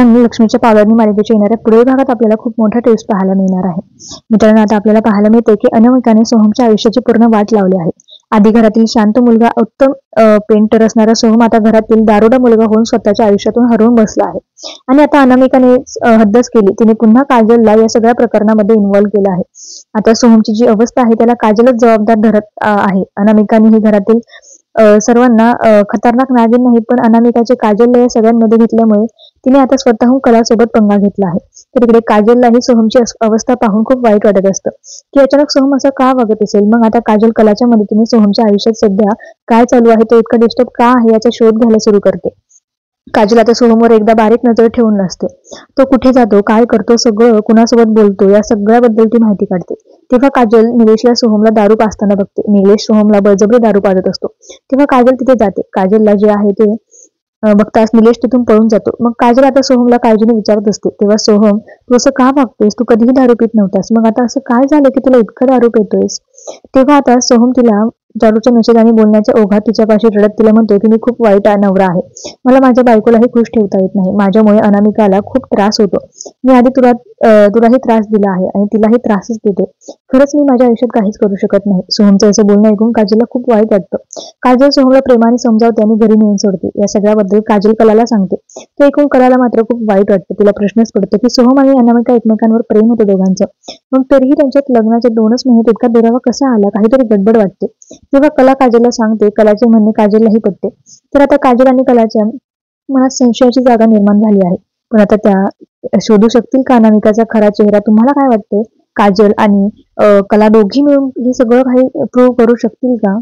मित्रांनो, लक्ष्मीच्या पावलांनी मालिकेच्या येणाऱ्या पुढील भागात आपल्याला खूप मोठा ट्विस्ट पाहायला मिळणार आहे. मित्रांनो, आता आपल्याला पाहायला मिळते की अनामिकाने सोहमच्या आयुष्याची पूर्ण वाट लावली आहे. आधी घरातील शांत मुलगा, उत्तम पेंटर असणारा सोहम आता घरातील दारुडा मुलगा होऊन स्वतःच्या आयुष्यातून हरवून बसला आहे. आणि आता अनामिकाने हद्दच केली. तिने पुन्हा काजलला या सगळ्या प्रकरणामध्ये इन्व्हॉल्व्ह केलं आहे. आता सोहमची जी अवस्था आहे त्याला काजलच जबाबदार धरत आहे. अनामिकाने ही घरातील सर्वांना खतरनाक नागिन नाही, पण अनामिकाचे काजलला या सगळ्यांमध्ये घेतल्यामुळे तिने आता स्वतःहून कलासोबत पंगा घेतला आहे. तर इकडे काजललाही सोहमची अवस्था पाहून खूप वाईट वाटत असतं की अचानक सोहम असं का वागत असेल. मग आता काजल कलाच्या मदतीने सोहमच्या आयुष्यात सध्या काय चालू आहे, तो इतका डिस्टर्ब का आहे याचा शोध घ्यायला सुरू करते. काजल आता सोहमवर एकदा बारीक नजर ठेवून नसते. तो कुठे जातो, काय करतो, सगळं कुणासोबत बोलतो, या सगळ्याबद्दल ती माहिती काढते. तेव्हा काजल निलेशला सोहमला दारू पाजताना बघते. निलेश सोहमला बळजबरी दारू पाजत असतो. तेव्हा काजल तिथे जाते. काजलला जे आहे ते बघताच निलेश तिथून पळून जातो. मग काजल आता सोहमला काळजीने विचारत असते. तेव्हा सोहम, तू असं का वागतोयस, तू कधीही दारू पित नव्हतास, मग आता असं काय झालं की तुला इतकं दारू पितोयस. तेव्हा आता सोहम तिला दारूच्या नशेत आणि बोलण्याच्या ओघात तिच्यापाशी रडत तिला म्हणतो की मी खूप वाईट नवरा आहे. मला माझ्या बायकोलाही खुश ठेवता येत नाही. माझ्यामुळे अनामिकाला खूप त्रास होतो. मी आधी तुलाही त्रास दिला आहे आणि तिलाही त्रासच देते. खरंच मी माझ्या आयुष्यात काहीच करू शकत नाही. सोहमचं असं बोलणं ऐकून काजलला खूप वाईट वाटतं. काजल सोहमला प्रेमाने समजावते आणि घरी नेऊन सोडते. या सगळ्याबद्दल काजल कलाला सांगते. ते ऐकून कलाला मात्र खूप वाईट वाटतं. तिला प्रश्नच पडतो की सोहम आणि अनामिका एकमेकांवर प्रेम होतं दोघांचं, मग तरीही त्यांच्यात लग्नाचे 2च महिन्यात इतका दुरावा कसा आला, काहीतरी गडबड वाटते. तेव्हा कला काजलला सांगते. कलाचे म्हणणे काजललाही पटते. तर आता काजल आणि कलाच्या मनात संशयाची जागा निर्माण झाली आहे. पण आता त्या शोधू शकतील का अनामिकाचा खरा चेहरा? तुम्हाला काय वाटते? काजल आणि कला दोघी मिळून हे सगळं काही प्रूव्ह करू शकतील का?